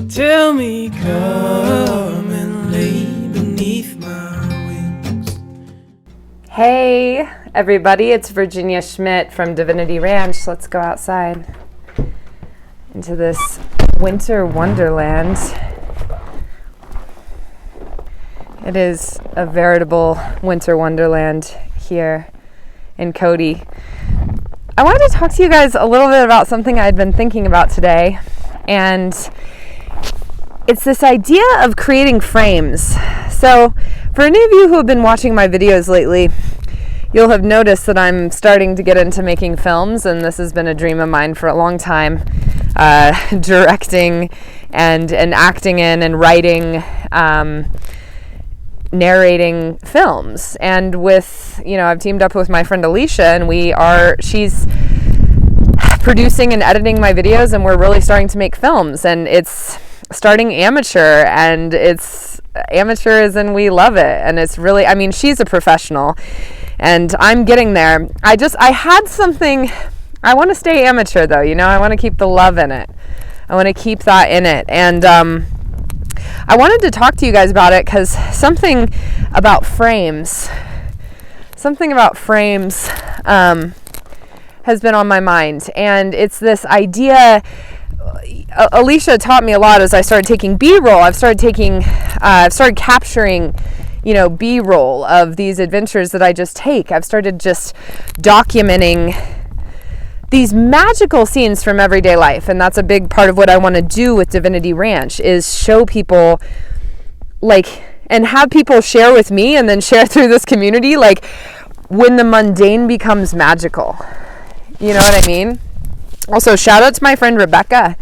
Tell me, come and lay beneath my wings. Hey everybody, it's Virginia Schmidt from Divinity Ranch. Let's go outside into this winter wonderland. It is a veritable winter wonderland here in Cody. I wanted to talk to you guys a little bit about something I'd been thinking about today, and it's this idea of creating frames. So for any of you who have been watching my videos lately, you'll have noticed that I'm starting to get into making films, and this has been a dream of mine for a long time, directing and acting in and writing, narrating films. And with, I've teamed up with my friend Alicia, and she's producing and editing my videos, and we're really starting to make films, and it's starting amateur, and it's amateur as in we love it, and it's really, she's a professional and I'm getting there. I had something, I want to stay amateur though, I want to keep the love in it. I want to keep that in it. And I wanted to talk to you guys about it because something about frames has been on my mind. And it's this idea, Alicia taught me a lot as I started taking B-roll. I've started capturing B-roll of these adventures that I just take. I've started just documenting these magical scenes from everyday life, and that's a big part of what I want to do with Divinity Ranch, is show people, and have people share with me and then share through this community, when the mundane becomes magical. You know what I mean? Also, shout out to my friend Rebecca,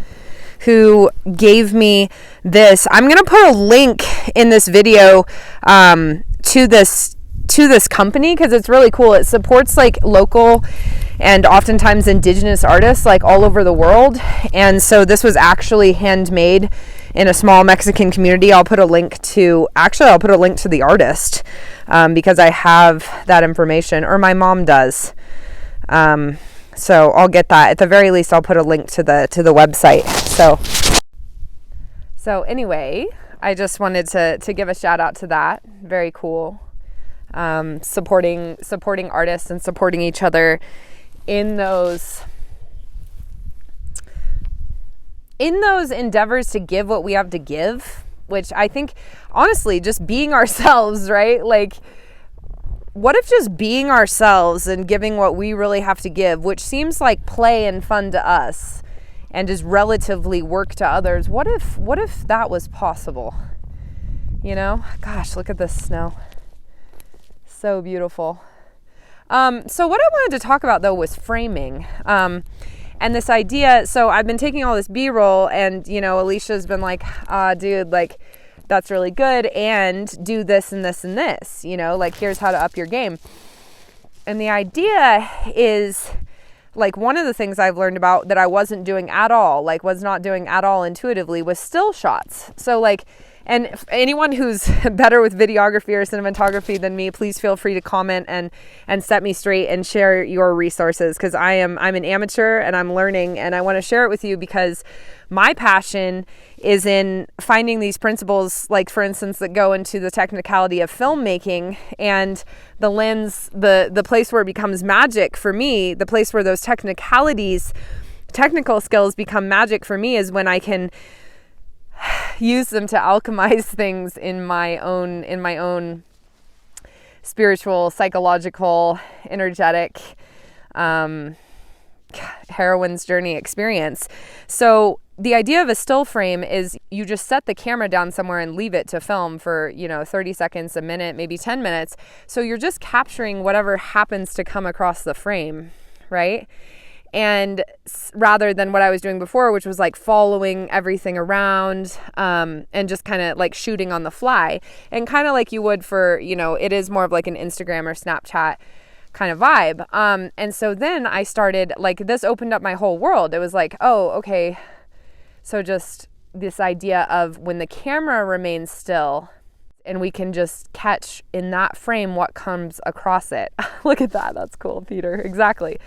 who gave me this. I'm going to put a link in this video to this company because it's really cool. It supports local and oftentimes indigenous artists all over the world. And so this was actually handmade in a small Mexican community. I'll put a link to the artist because I have that information, or my mom does. So I'll get that. At the very least, I'll put a link to the website. So anyway, I just wanted to give a shout out to that. Very cool. Supporting artists and supporting each other in those endeavors to give what we have to give, which I think, honestly, just being ourselves, right? What if just being ourselves and giving what we really have to give, which seems like play and fun to us and is relatively work to others, what if that was possible? Gosh, look at this snow. So beautiful. So what I wanted to talk about though was framing. And this idea, so I've been taking all this B-roll, and Alicia's been like, dude, that's really good, and do this and this and this, here's how to up your game. And the idea is, one of the things I've learned about that I wasn't doing at all, was not doing at all intuitively, was still shots. So and anyone who's better with videography or cinematography than me, please feel free to comment and set me straight and share your resources, because I'm an amateur and I'm learning, and I want to share it with you because my passion is in finding these principles, for instance, that go into the technicality of filmmaking, and the lens, the place where it becomes magic for me, the place where those technical skills become magic for me, is when I can use them to alchemize things in my own spiritual, psychological, energetic, heroine's journey experience. So the idea of a still frame is you just set the camera down somewhere and leave it to film for, 30 seconds, a minute, maybe 10 minutes. So you're just capturing whatever happens to come across the frame, right? And rather than what I was doing before, which was following everything around, and just kind of shooting on the fly, and kind of like you would for, it is more of an Instagram or Snapchat kind of vibe. And so then I started, this opened up my whole world. It was oh, okay. So just this idea of when the camera remains still and we can just catch in that frame what comes across it. Look at that. That's cool, Peter. Exactly.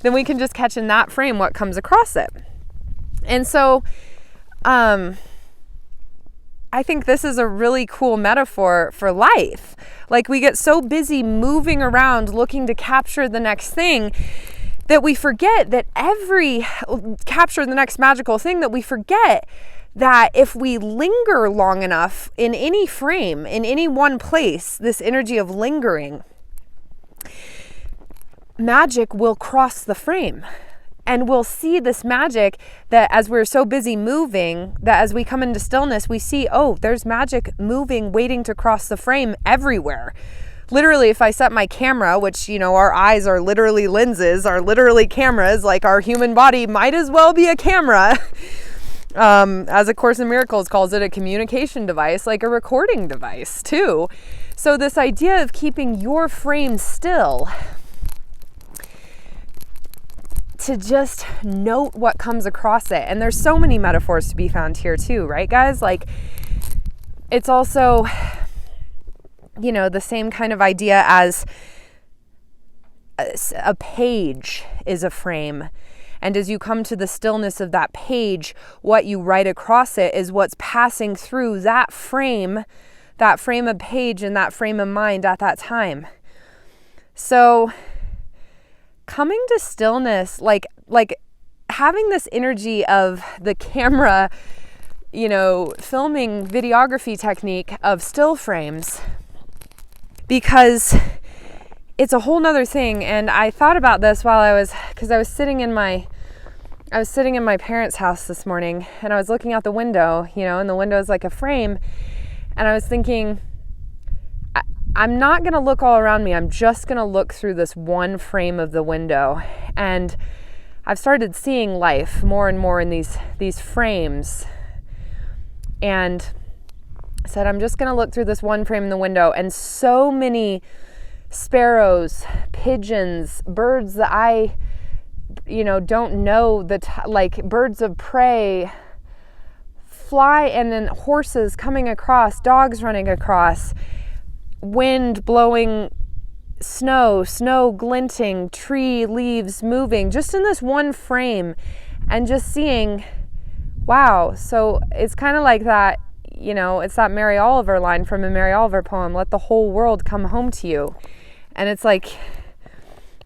Then we can just catch in that frame what comes across it. And so I think this is a really cool metaphor for life. Like, we get so busy moving around looking to capture the next thing that we forget that capture the next magical thing, that we forget that if we linger long enough in any frame, in any one place, this energy of lingering, magic will cross the frame. And we'll see this magic that as we're so busy moving, that as we come into stillness, we see, oh, there's magic moving, waiting to cross the frame everywhere. Literally, if I set my camera, which, our eyes are literally lenses, are literally cameras, like our human body might as well be a camera. As A Course in Miracles calls it, a communication device, like a recording device too. So this idea of keeping your frame still, to just note what comes across it. And there's so many metaphors to be found here too, right, guys? Like, it's also, the same kind of idea as a page is a frame. And as you come to the stillness of that page, what you write across it is what's passing through that frame of page and that frame of mind at that time. So coming to stillness, like having this energy of the camera, filming videography technique of still frames, because it's a whole nother thing. And I thought about this because I was sitting in my parents' house this morning, and I was looking out the window, and the window is like a frame. And I was thinking, I'm not going to look all around me. I'm just going to look through this one frame of the window. And I've started seeing life more and more in these frames. And I said, I'm just going to look through this one frame in the window. And so many sparrows, pigeons, birds that I, don't know, like birds of prey, fly, and then horses coming across, dogs running across, wind blowing, snow glinting, tree leaves moving, just in this one frame, and just seeing, wow. So it's kind of like that, it's that Mary Oliver line from a Mary Oliver poem, let the whole world come home to you. And it's like,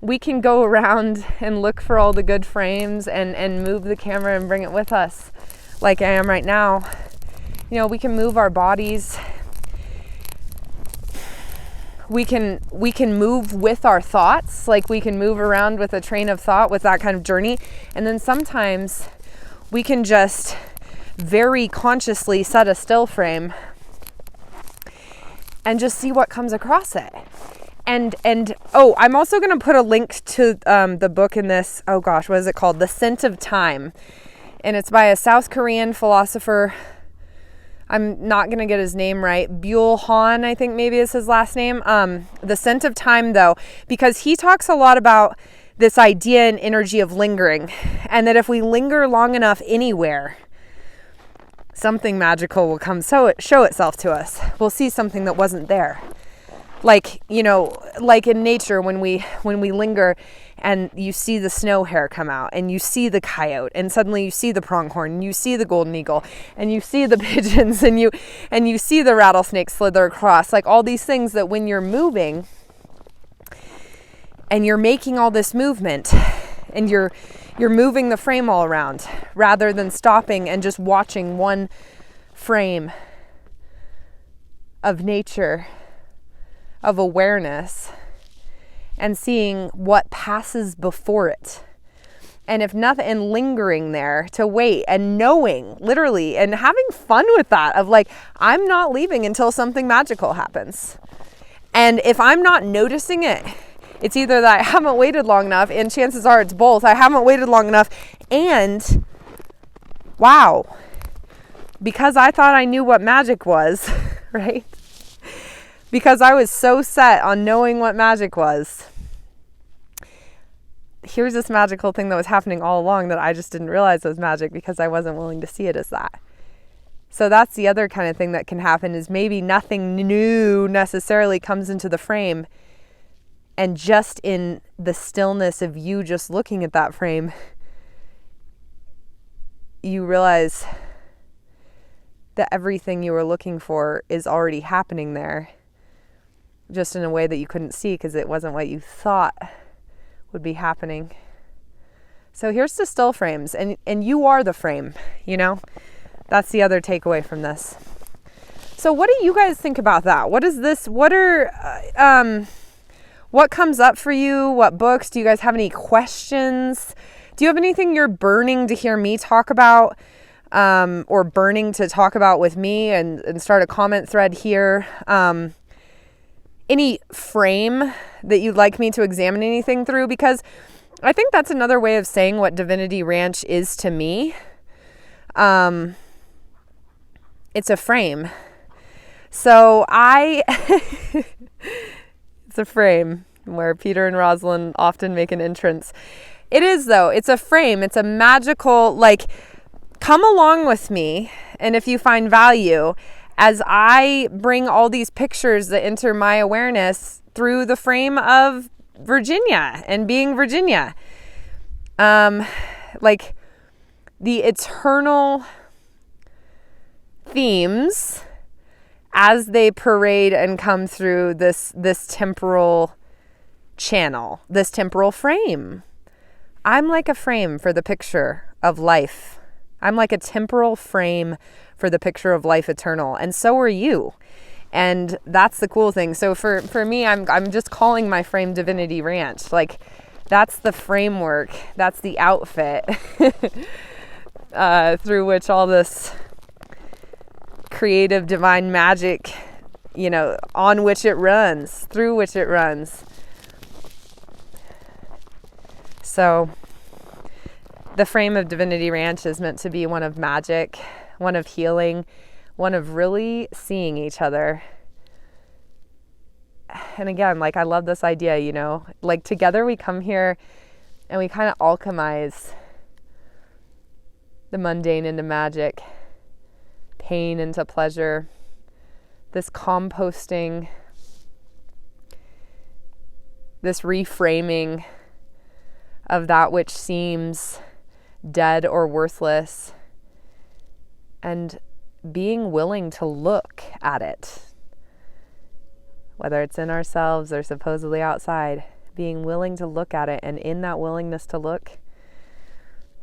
we can go around and look for all the good frames and move the camera and bring it with us, like I am right now. We can move our bodies. We can move with our thoughts, like we can move around with a train of thought, with that kind of journey. And then sometimes we can just very consciously set a still frame and just see what comes across it. And I'm also going to put a link to the book in this, what is it called? The Scent of Time. And it's by a South Korean philosopher. I'm not going to get his name right. Byul Han, I think maybe is his last name. The Scent of Time, though, because he talks a lot about this idea and energy of lingering. And that if we linger long enough anywhere, something magical will show itself to us. We'll see something that wasn't there. Like, like in nature, when we linger and you see the snow hare come out, and you see the coyote, and suddenly you see the pronghorn, and you see the golden eagle, and you see the pigeons, and you see the rattlesnake slither across, like all these things that when you're moving and you're making all this movement and you're moving the frame all around rather than stopping and just watching one frame of nature, of awareness, and seeing what passes before it. And if nothing, and lingering there to wait and knowing, literally, and having fun with that of like, I'm not leaving until something magical happens. And if I'm not noticing it, it's either that I haven't waited long enough, and chances are it's both. I haven't waited long enough, and wow, because I thought I knew what magic was, right? Because I was so set on knowing what magic was. Here's this magical thing that was happening all along that I just didn't realize was magic because I wasn't willing to see it as that. So that's the other kind of thing that can happen, is maybe nothing new necessarily comes into the frame, and just in the stillness of you just looking at that frame, you realize that everything you were looking for is already happening there, just in a way that you couldn't see because it wasn't what you thought would be happening. So here's to still frames, and you are the frame, you know? That's the other takeaway from this. So what do you guys think about that? What is this? What comes up for you? What books? Do you guys have any questions? Do you have anything you're burning to hear me talk about, or burning to talk about with me, and start a comment thread here? Any frame that you'd like me to examine anything through? Because I think that's another way of saying what Divinity Ranch is to me. It's a frame. So it's a frame where Peter and Rosalind often make an entrance. It is, though. It's a frame. It's a magical, like, come along with me. And if you find value, as I bring all these pictures that enter my awareness through the frame of Virginia and being Virginia. Like the eternal themes as they parade and come through this temporal channel, this temporal frame. I'm like a frame for the picture of life. I'm like a temporal frame for the picture of life eternal. And so are you. And that's the cool thing. So for me, I'm just calling my frame Divinity Ranch. Like, that's the framework. That's the outfit through which all this creative divine magic, on which it runs, through which it runs. So the frame of Divinity Ranch is meant to be one of magic, one of healing, one of really seeing each other. And again, like, I love this idea, like, together we come here and we kind of alchemize the mundane into magic, pain into pleasure, this composting, this reframing of that which seems dead or worthless, and being willing to look at it, whether it's in ourselves or supposedly outside, being willing to look at it, and in that willingness to look,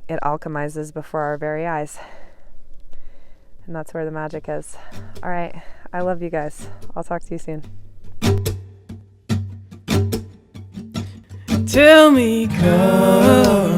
it alchemizes before our very eyes. And that's where the magic is. All right. I love you guys. I'll talk to you soon. Tell me, come